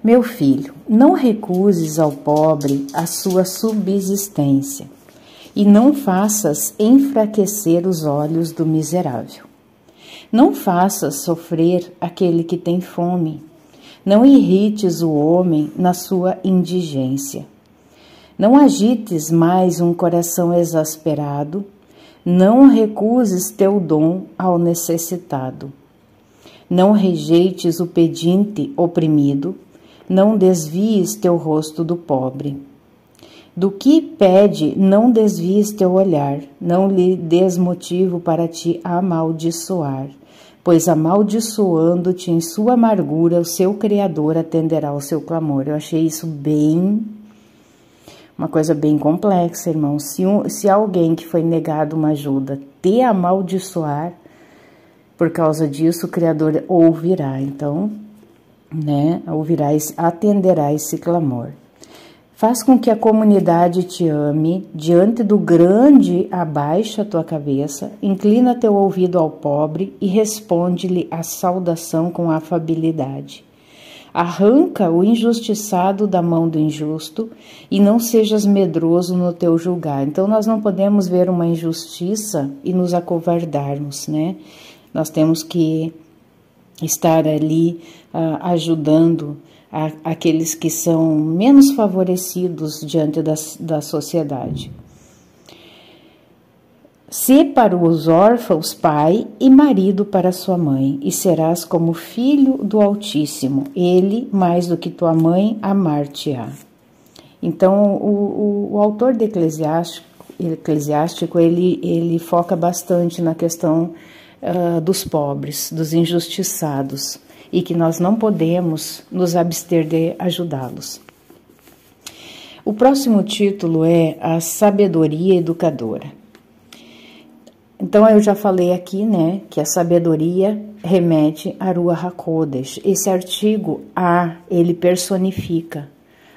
Meu filho, não recuses ao pobre a sua subsistência, e não faças enfraquecer os olhos do miserável. Não faças sofrer aquele que tem fome. Não irrites o homem na sua indigência. Não agites mais um coração exasperado. Não recuses teu dom ao necessitado. Não rejeites o pedinte oprimido. Não desvies teu rosto do pobre. Do que pede, não desvies teu olhar, não lhe des motivo para te amaldiçoar, pois amaldiçoando-te em sua amargura, o seu Criador atenderá ao seu clamor. Eu achei isso uma coisa bem complexa, irmão. Se alguém que foi negado uma ajuda te amaldiçoar, por causa disso o Criador ouvirá. Então, ouvirá, atenderá esse clamor. Faz com que a comunidade te ame, diante do grande abaixa a tua cabeça, inclina teu ouvido ao pobre e responde-lhe a saudação com afabilidade. Arranca o injustiçado da mão do injusto e não sejas medroso no teu julgar. Então nós não podemos ver uma injustiça e nos acovardarmos, né? Nós temos que estar ali ajudando aqueles que são menos favorecidos diante da sociedade. Sê para os órfãos pai e marido para sua mãe, e serás como filho do Altíssimo. Ele, mais do que tua mãe, amar-te-á. Então, o autor de Eclesiástico, ele foca bastante na questão dos pobres, dos injustiçados, e que nós não podemos nos abster de ajudá-los. O próximo título é A Sabedoria Educadora. Então, eu já falei aqui, né, que a sabedoria remete a Ruach HaKodesh. Esse artigo A, ele personifica.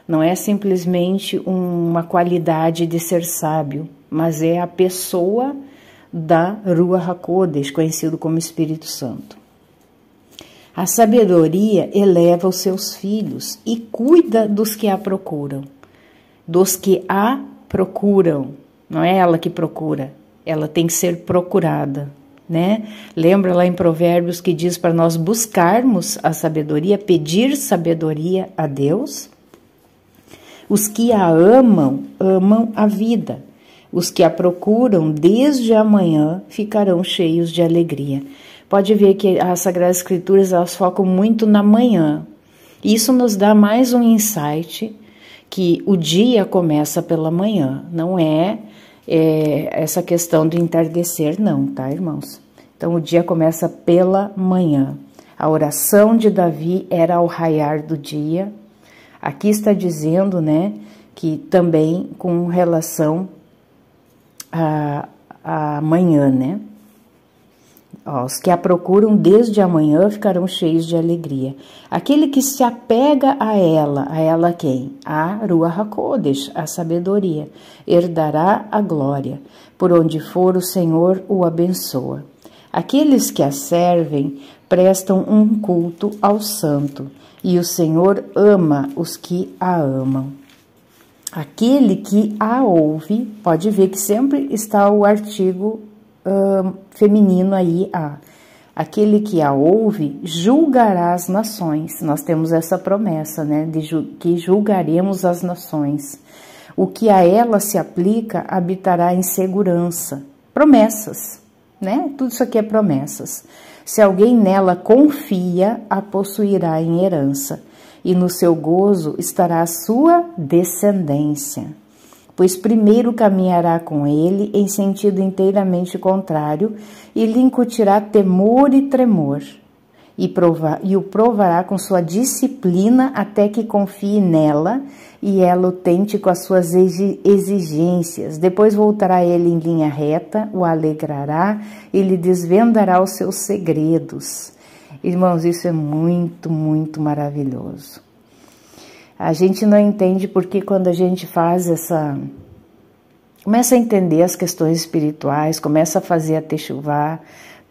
Não é simplesmente uma qualidade de ser sábio, mas é a pessoa da Ruach HaKodesh, conhecido como Espírito Santo. A sabedoria eleva os seus filhos e cuida dos que a procuram. Dos que a procuram. Não é ela que procura, ela tem que ser procurada, né? Lembra lá em Provérbios que diz para nós buscarmos a sabedoria, pedir sabedoria a Deus? Os que a amam, amam a vida. Os que a procuram desde amanhã ficarão cheios de alegria. Pode ver que as Sagradas Escrituras, elas focam muito na manhã. Isso nos dá mais um insight que o dia começa pela manhã. Não é essa questão do entardecer, não, tá, irmãos? Então, o dia começa pela manhã. A oração de Davi era ao raiar do dia. Aqui está dizendo, né, que também com relação à manhã, né? Os que a procuram desde amanhã ficarão cheios de alegria. Aquele que se apega a ela quem? A Ruach HaKodesh, a sabedoria, herdará a glória. Por onde for, o Senhor o abençoa. Aqueles que a servem prestam um culto ao Santo, e o Senhor ama os que a amam. Aquele que a ouve, pode ver que sempre está o artigo feminino aí, aquele que a ouve julgará as nações. Nós temos essa promessa, né, que julgaremos as nações. O que a ela se aplica habitará em segurança. Promessas, né? Tudo isso aqui é promessas. Se alguém nela confia, a possuirá em herança, e no seu gozo estará a sua descendência. Pois primeiro caminhará com ele em sentido inteiramente contrário e lhe incutirá temor e tremor, e o provará com sua disciplina até que confie nela e ela o tente com as suas exigências. Depois voltará ele em linha reta, o alegrará e lhe desvendará os seus segredos. Irmãos, isso é muito, muito maravilhoso. A gente não entende porque quando a gente faz começa a entender as questões espirituais, começa a fazer a techuvá,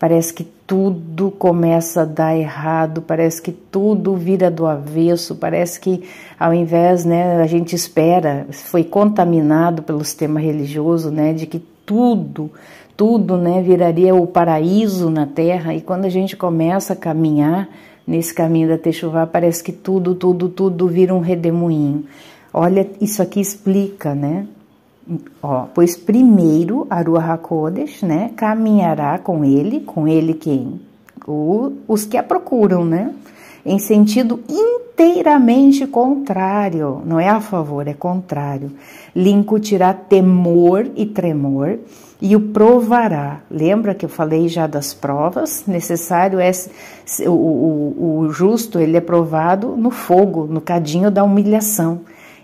parece que tudo começa a dar errado, parece que tudo vira do avesso, parece que ao invés, né, a gente espera, foi contaminado pelo sistema religioso, né, de que tudo, né, viraria o paraíso na Terra, e quando a gente começa a caminhar nesse caminho da Techuvá, parece que tudo vira um redemoinho. Olha, isso aqui explica, né? Ó, pois primeiro a Ruach HaKodesh, né, caminhará com ele quem? Os que a procuram, né? Em sentido inteiramente contrário, não é a favor, é contrário. Lhe incutirá temor e tremor e o provará. Lembra que eu falei já das provas? Necessário é o justo, ele é provado no fogo, no cadinho da humilhação.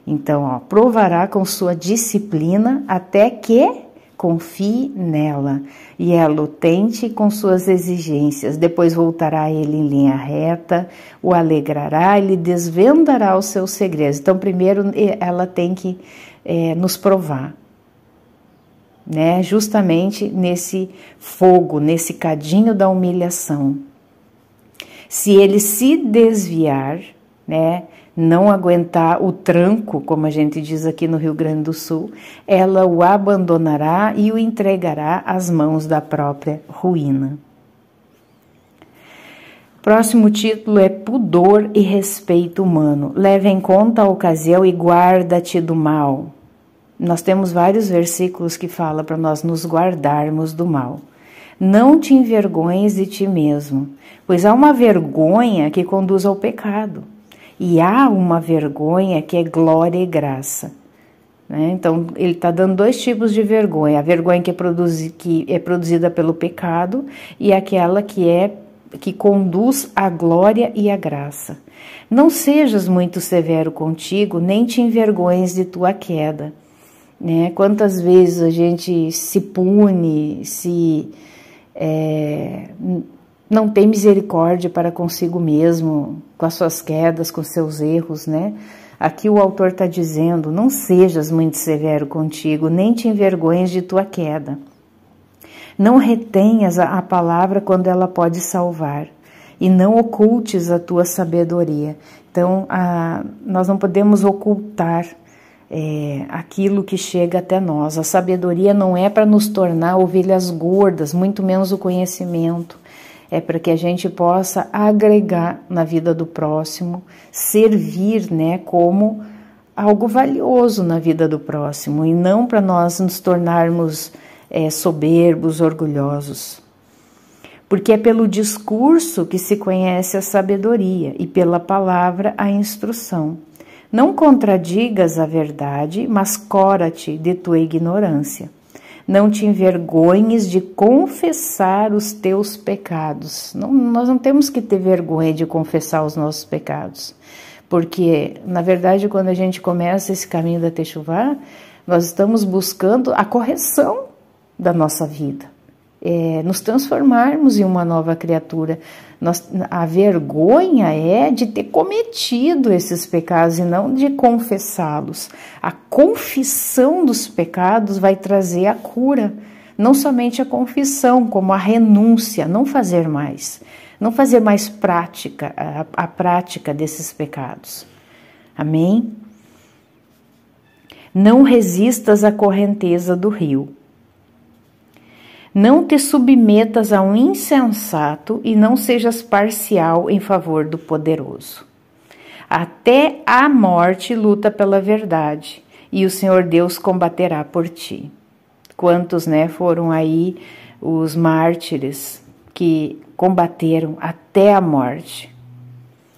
Então, ó, provará com sua disciplina até que confie nela e ela o tente com suas exigências. Depois voltará a ele em linha reta, o alegrará e lhe desvendará os seus segredos. Então, primeiro ela tem que nos provar, né? Justamente nesse fogo, nesse cadinho da humilhação. Se ele se desviar, né, não aguentar o tranco, como a gente diz aqui no Rio Grande do Sul, ela o abandonará e o entregará às mãos da própria ruína. Próximo título é Pudor e Respeito Humano. Leve em conta a ocasião e guarda-te do mal. Nós temos vários versículos que falam para nós nos guardarmos do mal. Não te envergonhes de ti mesmo, pois há uma vergonha que conduz ao pecado. E há uma vergonha que é glória e graça, né? Então, ele está dando dois tipos de vergonha. A vergonha que é produzida pelo pecado e aquela que conduz à glória e à graça. Não sejas muito severo contigo, nem te envergonhes de tua queda, né? Quantas vezes a gente se pune, não tem misericórdia para consigo mesmo, com as suas quedas, com seus erros, né? Aqui o autor está dizendo, não sejas muito severo contigo, nem te envergonhes de tua queda. Não retenhas a palavra quando ela pode salvar, e não ocultes a tua sabedoria. Então, nós não podemos ocultar aquilo que chega até nós. A sabedoria não é para nos tornar ovelhas gordas, muito menos o conhecimento. É para que a gente possa agregar na vida do próximo, servir, né, como algo valioso na vida do próximo, e não para nós nos tornarmos soberbos, orgulhosos. Porque é pelo discurso que se conhece a sabedoria e pela palavra a instrução. Não contradigas a verdade, mas cora-te de tua ignorância. Não te envergonhes de confessar os teus pecados. Nós não temos que ter vergonha de confessar os nossos pecados. Porque, na verdade, quando a gente começa esse caminho da Techuvá, nós estamos buscando a correção da nossa vida. Nos transformarmos em uma nova criatura. A vergonha é de ter cometido esses pecados e não de confessá-los. A confissão dos pecados vai trazer a cura, não somente a confissão, como a renúncia, não fazer mais prática, a prática desses pecados. Amém? Não resistas à correnteza do rio. Não te submetas a um insensato e não sejas parcial em favor do poderoso. Até a morte luta pela verdade e o Senhor Deus combaterá por ti. Quantos, né, foram aí os mártires que combateram até a morte?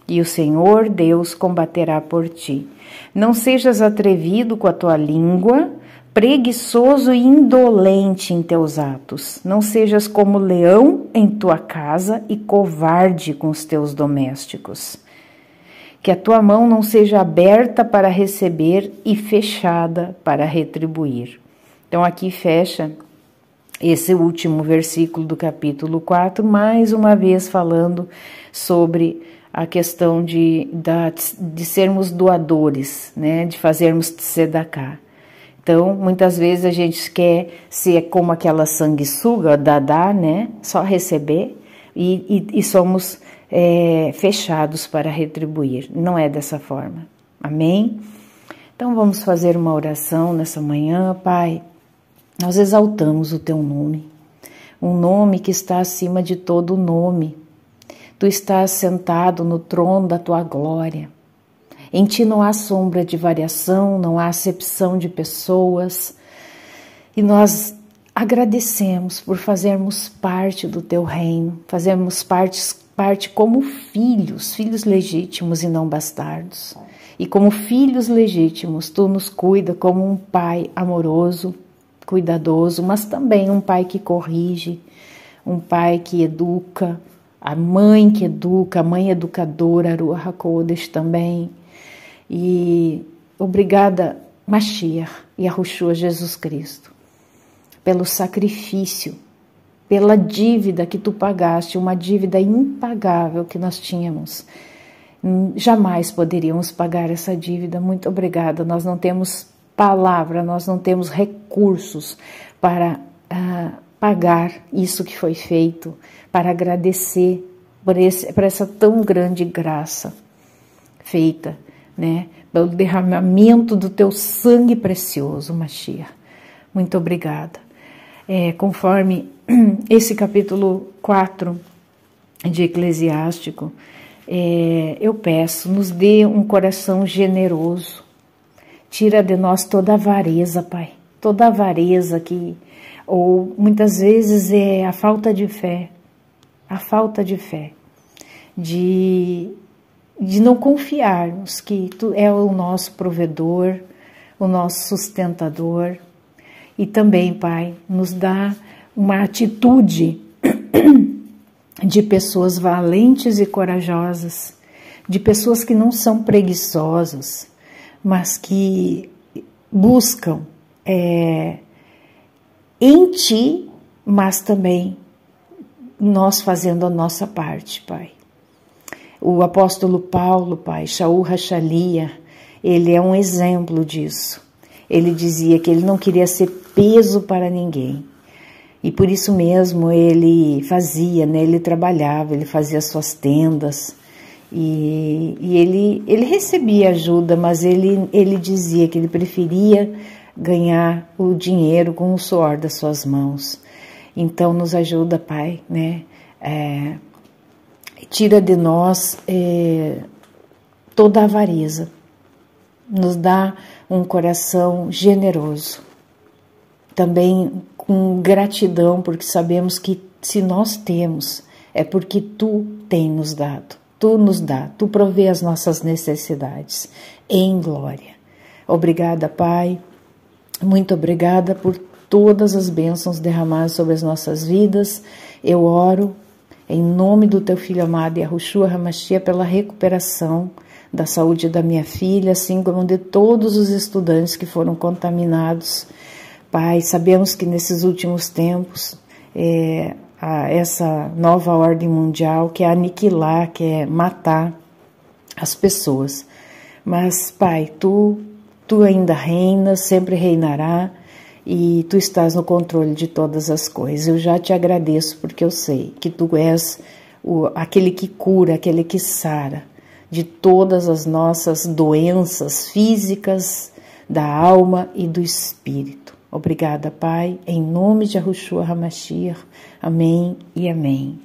E o Senhor Deus combaterá por ti. Não sejas atrevido com a tua língua, preguiçoso e indolente em teus atos. Não sejas como leão em tua casa e covarde com os teus domésticos. Que a tua mão não seja aberta para receber e fechada para retribuir. Então aqui fecha esse último versículo do capítulo 4, mais uma vez falando sobre a questão de sermos doadores, né, de fazermos tzedakah. Então, muitas vezes a gente quer ser como aquela sanguessuga, dadá, né? Só receber e somos fechados para retribuir. Não é dessa forma. Amém? Então, vamos fazer uma oração nessa manhã. Pai, nós exaltamos o Teu nome, um nome que está acima de todo nome. Tu estás sentado no trono da Tua glória. Em Ti não há sombra de variação, não há acepção de pessoas. E nós agradecemos por fazermos parte do Teu reino, fazermos parte como filhos legítimos e não bastardos. E como filhos legítimos, Tu nos cuida como um pai amoroso, cuidadoso, mas também um pai que corrige, um pai que educa, a mãe que educa, a mãe educadora, a Ruach HaKodesh também. E obrigada, Mashiach, Yahushua Jesus Cristo, pelo sacrifício, pela dívida que Tu pagaste, uma dívida impagável que nós tínhamos. Jamais poderíamos pagar essa dívida. Muito obrigada. Nós não temos palavra, nós não temos recursos para pagar isso que foi feito, para agradecer por essa tão grande graça feita, né, pelo derramamento do Teu sangue precioso, Mashiach. Muito obrigada. Conforme esse capítulo 4 de Eclesiástico, eu peço, nos dê um coração generoso. Tira de nós toda avareza, Pai. Toda avareza ou muitas vezes é a falta de fé. A falta de fé. De não confiarmos que Tu é o nosso provedor, o nosso sustentador. E também, Pai, nos dá uma atitude de pessoas valentes e corajosas, de pessoas que não são preguiçosas, mas que buscam em Ti, mas também nós fazendo a nossa parte, Pai. O apóstolo Paulo, Pai, Shaul Hachalia, ele é um exemplo disso. Ele dizia que ele não queria ser peso para ninguém. E por isso mesmo ele fazia, né? Ele trabalhava, ele fazia suas tendas. E ele recebia ajuda, mas ele dizia que ele preferia ganhar o dinheiro com o suor das suas mãos. Então nos ajuda, Pai, né? Tira de nós toda a avareza, nos dá um coração generoso, também com gratidão, porque sabemos que se nós temos, é porque Tu tem nos dado, Tu nos dá, Tu provê as nossas necessidades em glória. Obrigada, Pai, muito obrigada por todas as bênçãos derramadas sobre as nossas vidas. Eu oro em nome do Teu Filho amado, Yahushua HaMashiach, pela recuperação da saúde da minha filha, assim como de todos os estudantes que foram contaminados. Pai, sabemos que nesses últimos tempos, essa nova ordem mundial quer aniquilar, quer matar as pessoas. Mas, Pai, Tu ainda reinas, sempre reinará, e Tu estás no controle de todas as coisas. Eu já Te agradeço porque eu sei que Tu és aquele que cura, aquele que sara de todas as nossas doenças físicas, da alma e do espírito. Obrigada, Pai, em nome de Yahushua HaMashiach. Amém e amém.